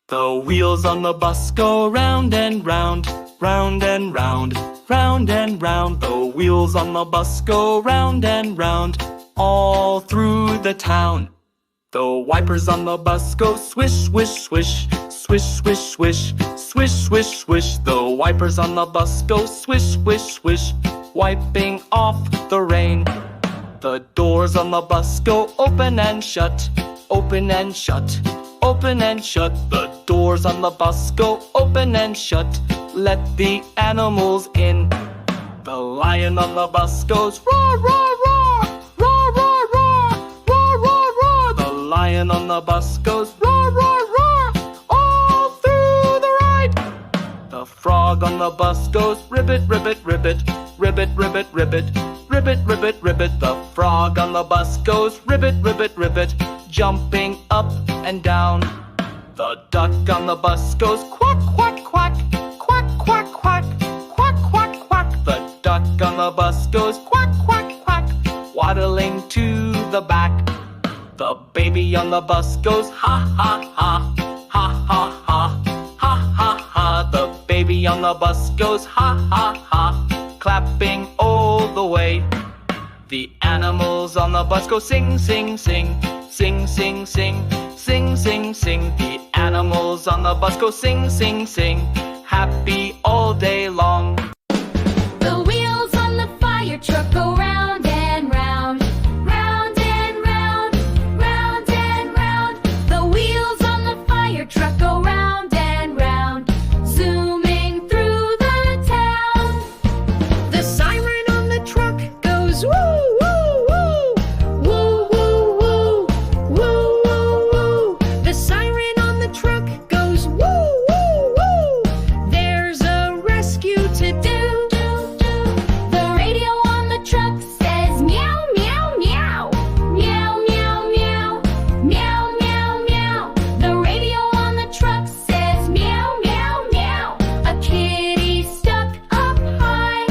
The wheels on the bus go round and round, round and round, round and round. The wheels on the bus go round and round, all through the town. The wipers on the bus go swish, swish, swish, swish, swish, swish, swish, swish, swish. The wipers on the bus go swish, swish, swish, wiping off the rain. The doors on the bus go open and shut, open and shut, open and shut. The doors on the bus go open and shut, let the animals in. The lion on the bus goes roar, roar, roar, roar, roar, roar, roar, roar, roar. The lion on the bus goes roar, roar, roar, all through the ride. The frog on the bus goes ribbit, ribbit, ribbit, ribbit, ribbit, ribbit, ribbit, ribbit, ribbit. The frog on the bus goes ribbit, ribbit, ribbit, jumping up and down. The duck on the bus goes quack, quack, quack, quack, quack, quack, quack, quack, quack. The duck on the bus goes quack, quack, quack, waddling to the back. The baby on the bus goes ha, ha, ha, ha, ha, ha, ha, ha, ha. The baby on the bus goes ha, ha, ha, clapping all the way. The animals on the bus go sing, sing, sing, sing, sing, sing, sing, sing, sing. The animals on the bus go sing, sing, sing, happy all day long. The wheels on the fire truck go round and round, round and round, round and round. The wheels on the fire truck go round and round, zooming through the town. The siren on the truck goes woo, woo, woo, woo, woo, woo, woo, woo, woo. The siren on the truck goes woo, woo, woo. There's a rescue to do. The radio on the truck says meow, meow, meow, meow, meow, meow, meow, meow, meow. The radio on the truck says meow, meow, meow. A kitty stuck up high.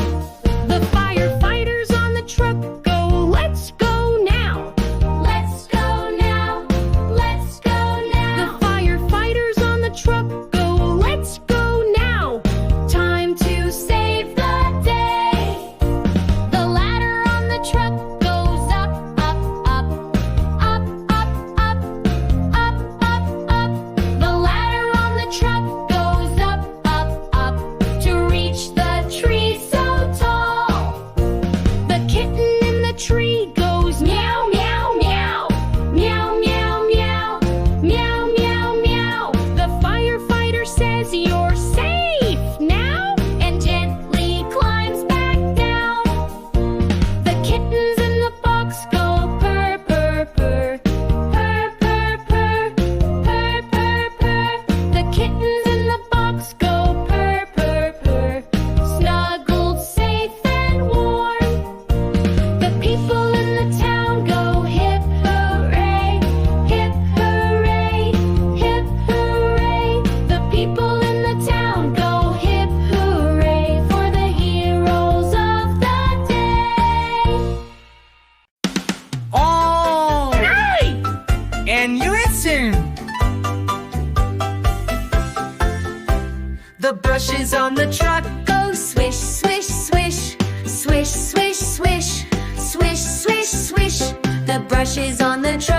The firefighters on the truck go, let's go now. Let's go now. Let's go now. The firefighters on the truck go, let's go now. Time to save the day. The ladder on the truck goes up, up, up, up, up, up, up, up, up. The ladder on the truck goes up, up, up to reach the tree so tall. The kitten in the tree goes meow, meow, meow, meow, meow, meow, meow, meow, meow. The firefighter says you're safe now and gently climbs back down. The kittens in the box go purr, purr, purr, purr, purr, purr, purr, purr, purr. The kittens in the box go purr, purr, purr, snuggled safe and warm. The people in the town go hip hooray, hip hooray, hip hooray. The people in the town go hip hooray for the heroes of the day. All right, and you listen. The brushes on the truck Go swish, swish, swish, swish, swish, swish, swish, swish, swish. The brushes on the truck